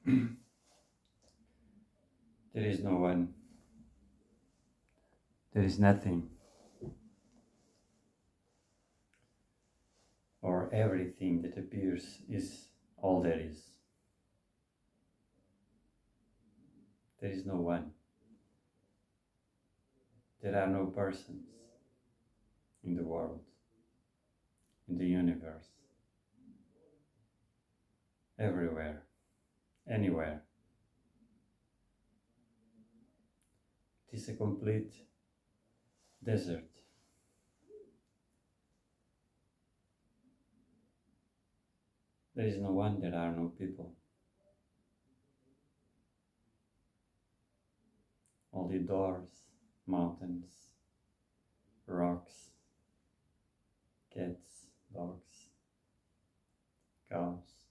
There is no one, there is nothing, or everything that appears is all there is. There is no one. There are no persons in the world, in the universe, everywhere, anywhere. It is a complete desert. There is no one, there are no people. Only doors, mountains, rocks, cats, dogs, cows,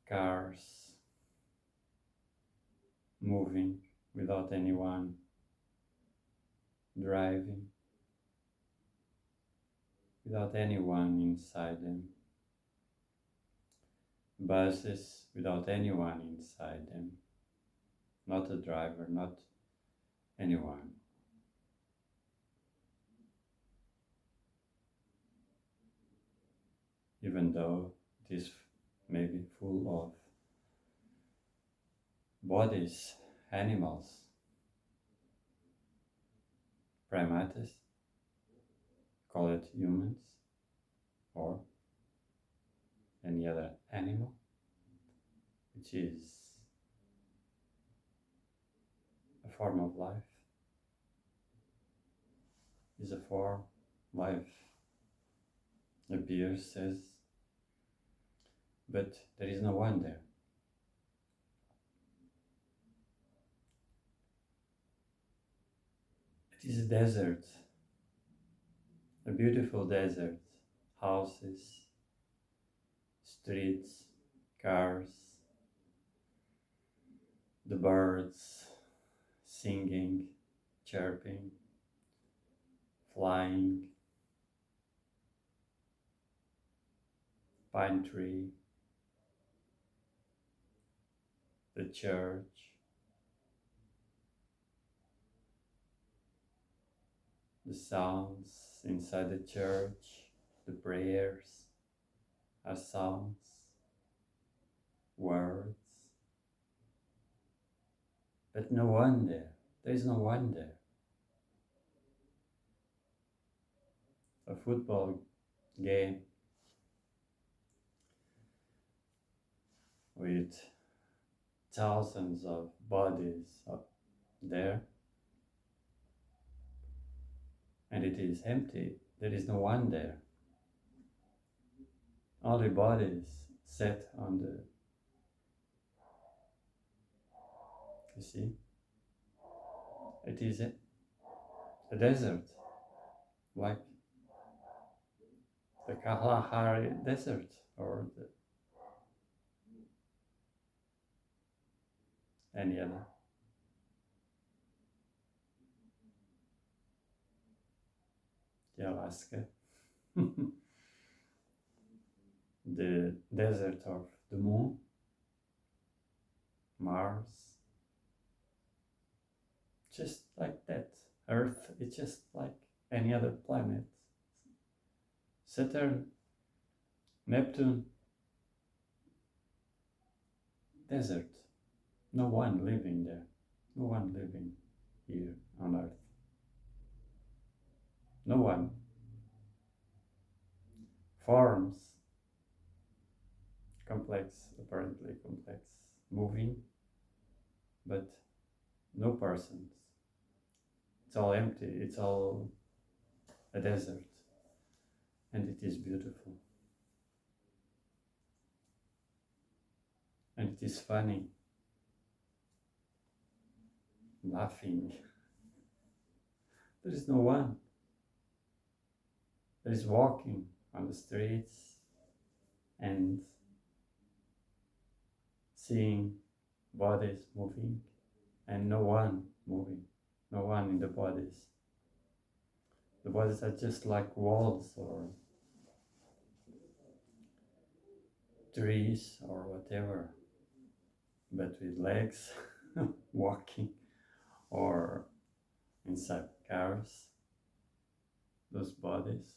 cars moving without anyone driving, without anyone inside them, buses without anyone inside them, not a driver, not anyone. Even though it is maybe full of bodies, animals, primates, call it humans, or any other animal, which is a form of life, is a form life appears as, but there is no one there. It is a desert, a beautiful desert, houses, streets, cars, the birds singing, chirping, flying, pine tree, the church, the sounds inside the church, the prayers are sounds, words, but no one there. There is no one there. A football game with thousands of bodies up there, and it is empty. There is no one there. Only bodies set on the, you see, it is a desert, like the Kalahari Desert or any other. The Alaska, the desert of the moon, Mars, just like that. Earth is just like any other planet. Saturn, Neptune, desert. No one living there. No one living here on Earth. No one. Forms, complex, apparently complex, moving, but no persons. It's all empty. It's all a desert. And it is beautiful. And it is funny. Laughing. There is no one. There is walking on the streets and seeing bodies moving and no one moving, no one in the bodies. The bodies are just like walls or trees or whatever, but with legs, walking, or inside cars, those bodies.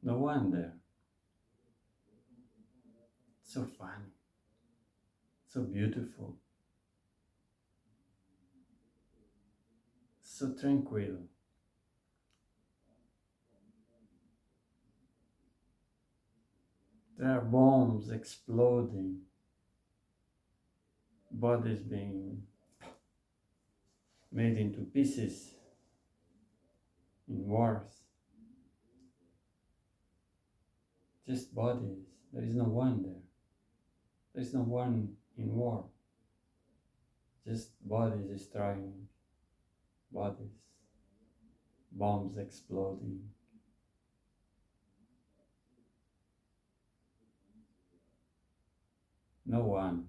No one there. So funny, so beautiful, so tranquil. There are bombs exploding, bodies being made into pieces in wars. Just bodies. There is no one there. There is no one in war. Just bodies destroying bodies, bombs exploding. No one.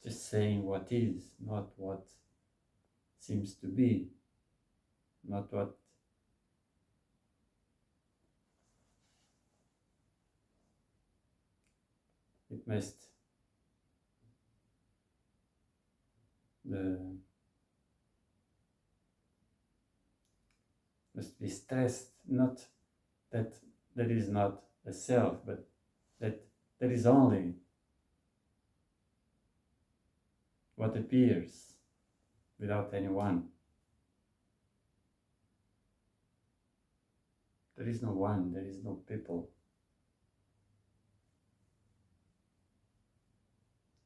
Just saying what is, not what seems to be, not what it the, must be stressed, not that there is not a self, but that there is only what appears without anyone. There is no one, there is no people.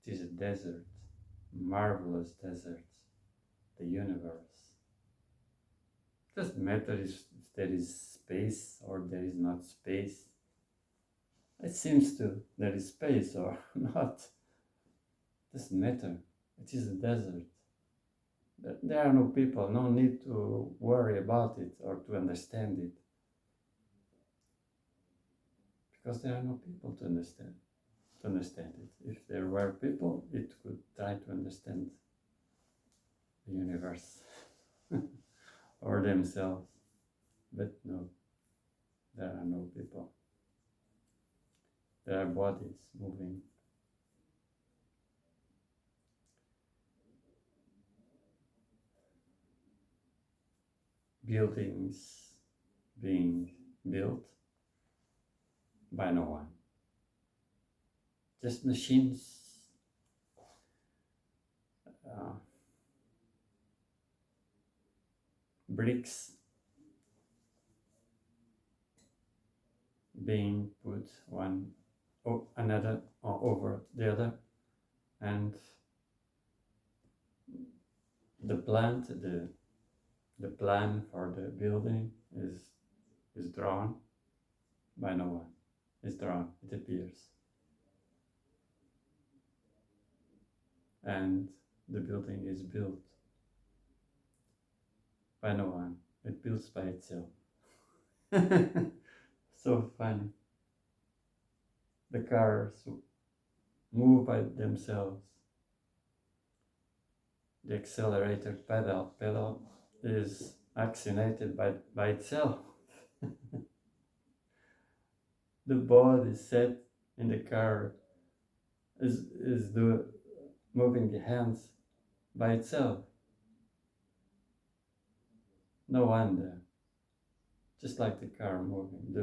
It is a desert, marvelous desert, the universe. It doesn't matter if there is space or there is not space. It seems to there is space or not. It doesn't matter. It is a desert. There are no people, no need to worry about it or to understand it. Because there are no people to understand it. If there were people, it could try to understand the universe or themselves. But no, there are no people. There are bodies moving. Buildings being built by no one. Just machines, bricks being put another over the other, and the plan for the building is drawn by no one. It's drawn, it appears. And the building is built by no one. It builds by itself. So funny. The cars move by themselves. The accelerator pedal is actionated by itself. The body set in the car is moving the hands by itself. No one there. Just like the car moving,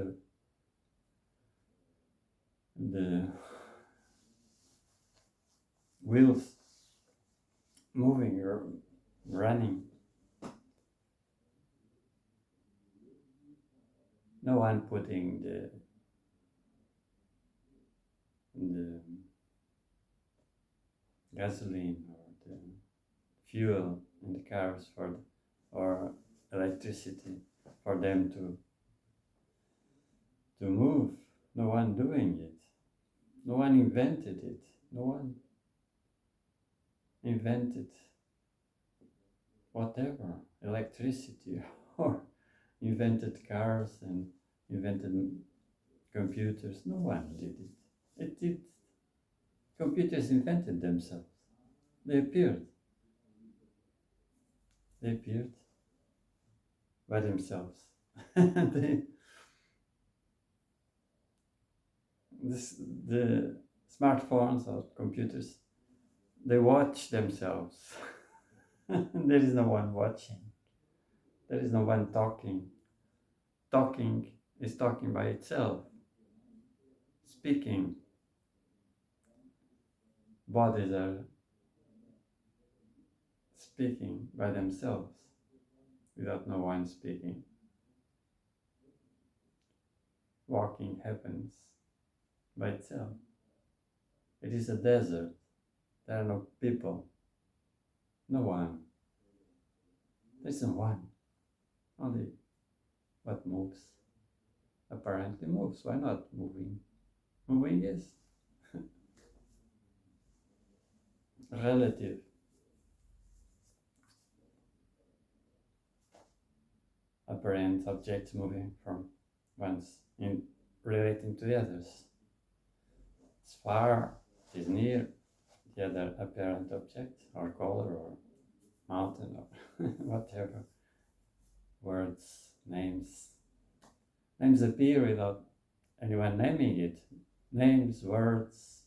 the wheels moving or running. No one putting the gasoline or the fuel in the cars or electricity for them to move. No one doing it. No one invented it. No one invented whatever, electricity or invented cars and invented computers. No one did it. It did. Computers invented themselves. They appeared. They appeared by themselves. The smartphones or computers, they watch themselves. There is no one watching. There is no one talking. Talking is talking by itself. Speaking, bodies are speaking by themselves without no one speaking. Walking happens by itself. It is a desert. There are no people. No one. There's no one. Only what moves. Apparently moves. Why not moving? Moving is relative. Apparent objects moving from ones in relating to the others. It's far, it is near the other apparent object, or color, or mountain, or whatever. Words, names. Names appear without anyone naming it. Names, words,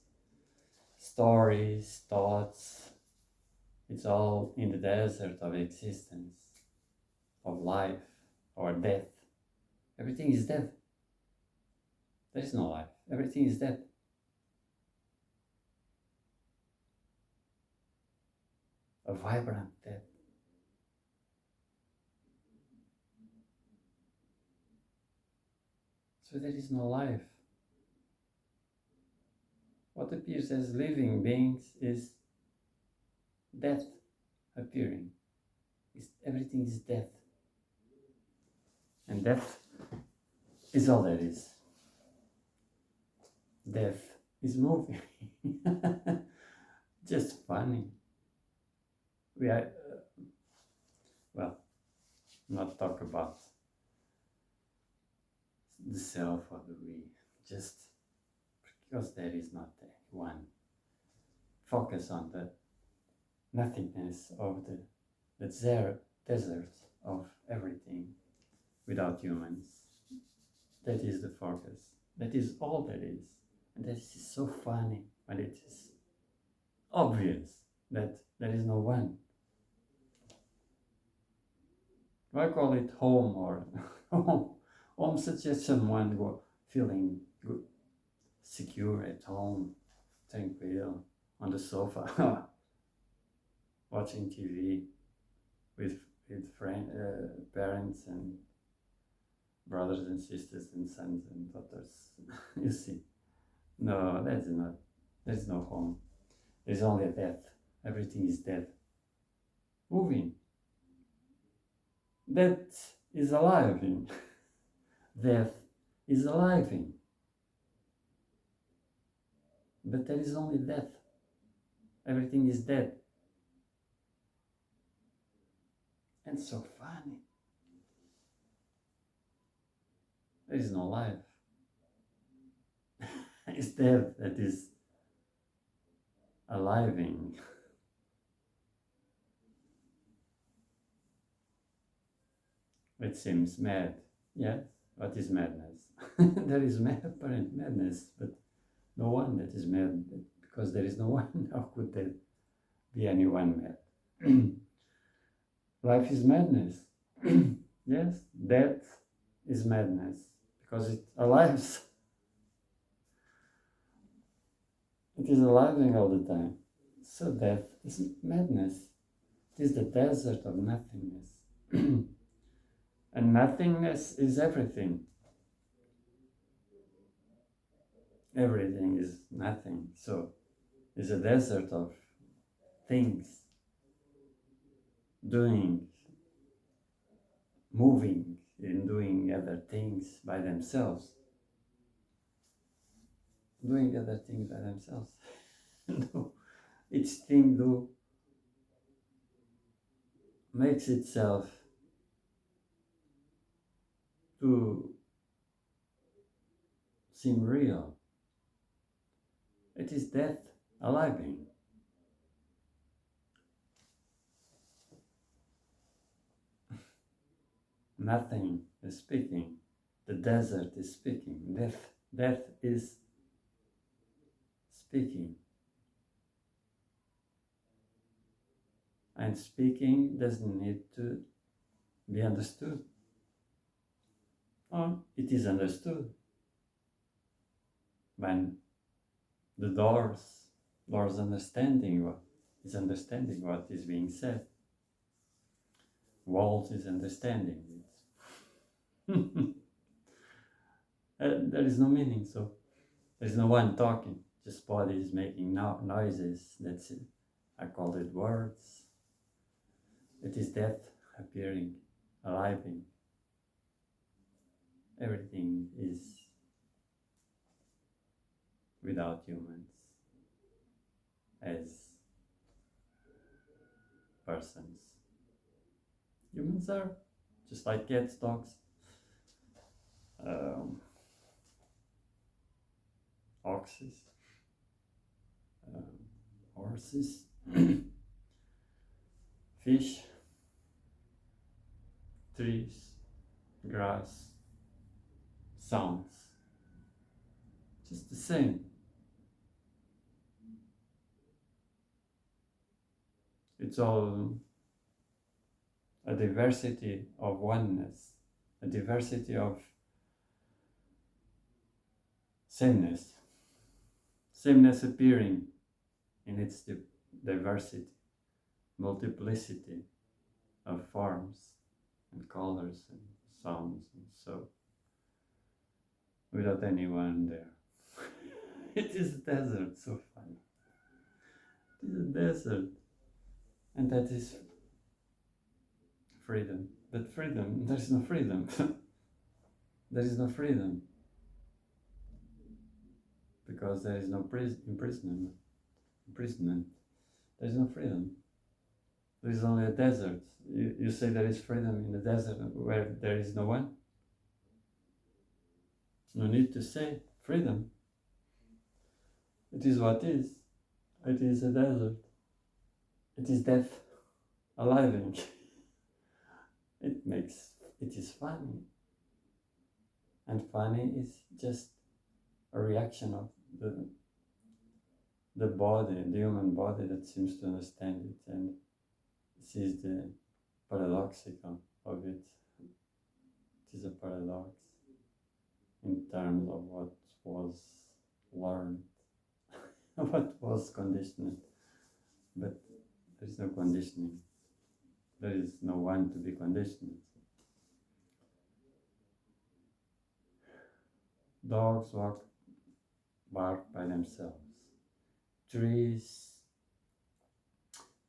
stories, thoughts. It's all in the desert of existence, of life, or death. Everything is death. There is no life. Everything is death. A vibrant death. So there is no life. What appears as living beings is death appearing. Everything is death. And death is all there is. Death is moving. Just funny. We are, well, not talk about the self or the we, just because there is not one. Focus on the nothingness of the desert of everything without humans. That is the focus. That is all there is. And that is so funny when it is obvious that there is no one. Why call it home or home? Home suggests someone feeling good, secure at home, tranquil, on the sofa, watching TV with parents and brothers and sisters and sons and daughters. You see, no, there's no home. There's only a death. Everything is dead. Moving. That is alive in. Death is alive in. But there is only death. Everything is dead. And so funny. There is no life. It's death that is aliving. It seems mad. Yes, what is madness? There is apparent madness, but no one that is mad, because there is no one. How could there be anyone mad? Life is madness. Yes, death is madness, because it alives. It is aliving all the time. So death is madness. It is the desert of nothingness. And nothingness is everything. Everything is nothing. So it's a desert of things, doing, moving, and doing other things by themselves. Doing other things by themselves. Each thing makes itself to seem real. It is death aliving. Nothing is speaking. The desert is speaking. Death is speaking. And speaking doesn't need to be understood. Or it is understood when the doors understanding what is being said. Walls is understanding it. There is no meaning, so there is no one talking. Just body is making noises. That's it. I call it words. It is death appearing, aliving. Everything is without humans as persons. Humans are just like cats, dogs, oxes, horses, fish, trees, grass, sounds. Just the same. It's all a diversity of oneness, a diversity of sameness. Sameness appearing in its diversity, multiplicity of forms and colors and sounds, and so without anyone there. It is a desert, so fun. It is a desert, and that is freedom. But freedom, there is no freedom. There is no freedom because there is no imprisonment. There is no freedom. There is only a desert. You say there is freedom in the desert where there is no one? No need to say freedom. It is what is. It is a desert. It is death aliving. It is funny. And funny is just a reaction of the body, the human body that seems to understand it and sees the paradoxical of it. It is a paradox in terms of what was learned, what was conditioned. But there is no conditioning. There is no one to be conditioned. Dogs bark by themselves. Trees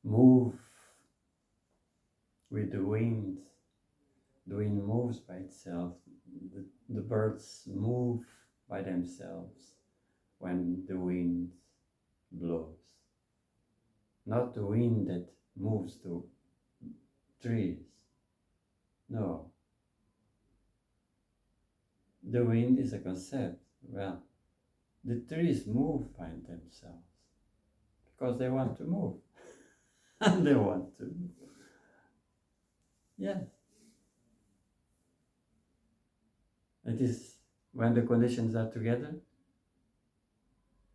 move with the wind. The wind moves by itself. The birds move by themselves when the wind blows. Not the wind that moves the trees. No. The wind is a concept. Well, the trees move by themselves because they want to move. And they want to. Yeah. It is when the conditions are together,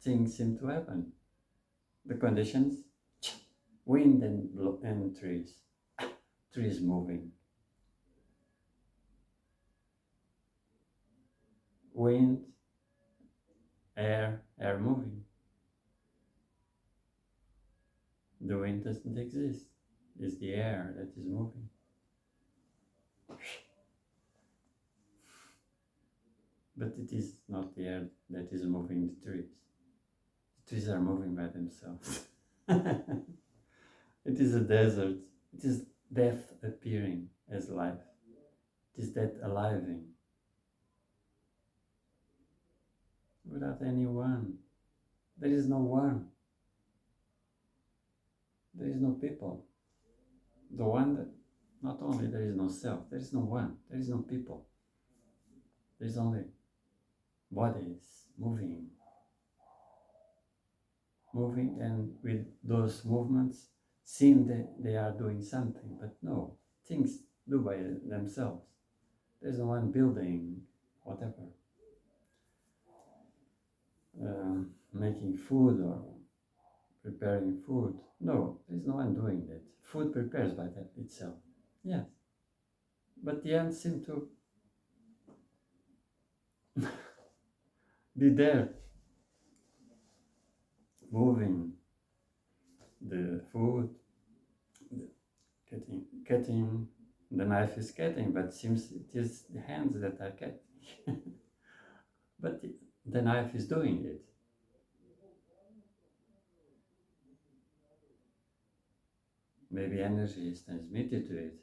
things seem to happen. The conditions, wind and trees. Trees moving. Wind, air moving. The wind doesn't exist. It's the air that is moving. But it is not the air that is moving the trees. The trees are moving by themselves. It is a desert. It is death appearing as life. It is death aliving. Without any one. There is no one. There is no people. The one that, not only there is no self, there is no one, there is no people. There is only bodies moving. Moving, and with those movements, seem that they are doing something, but no, things do by themselves. There's no one building, whatever. making food or preparing food. No, there's no one doing that. Food prepares by that itself. Yes. But the ants seem to be there, moving the food, cutting. The knife is cutting, but seems it is the hands that are cutting. But the knife is doing it. Maybe energy is transmitted to it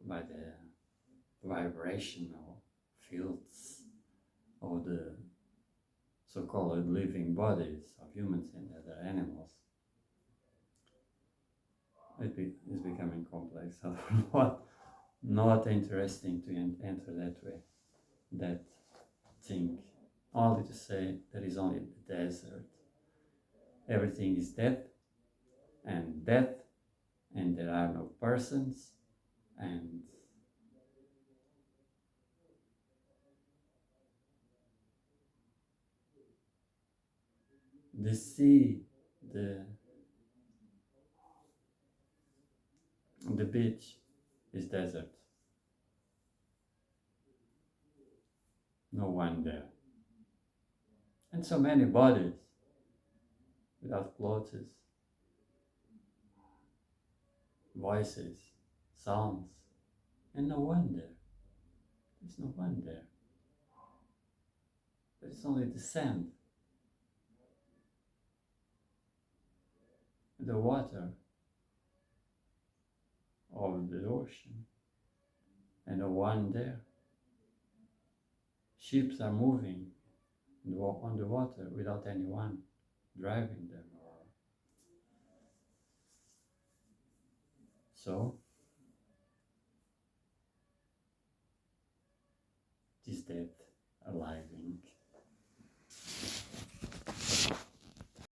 by the vibrational fields of the so-called living bodies of humans and other animals. It is becoming complex. Not interesting to enter that way, that thing. Only to say there is only the desert. Everything is death, and there are no persons, and the sea, the beach is desert. No one there. And so many bodies without clothes, voices, sounds, and no one there. There's no one there. There's only the sand, the water of the ocean, and no one there. Ships are moving on the water without anyone driving them. So, is that arriving?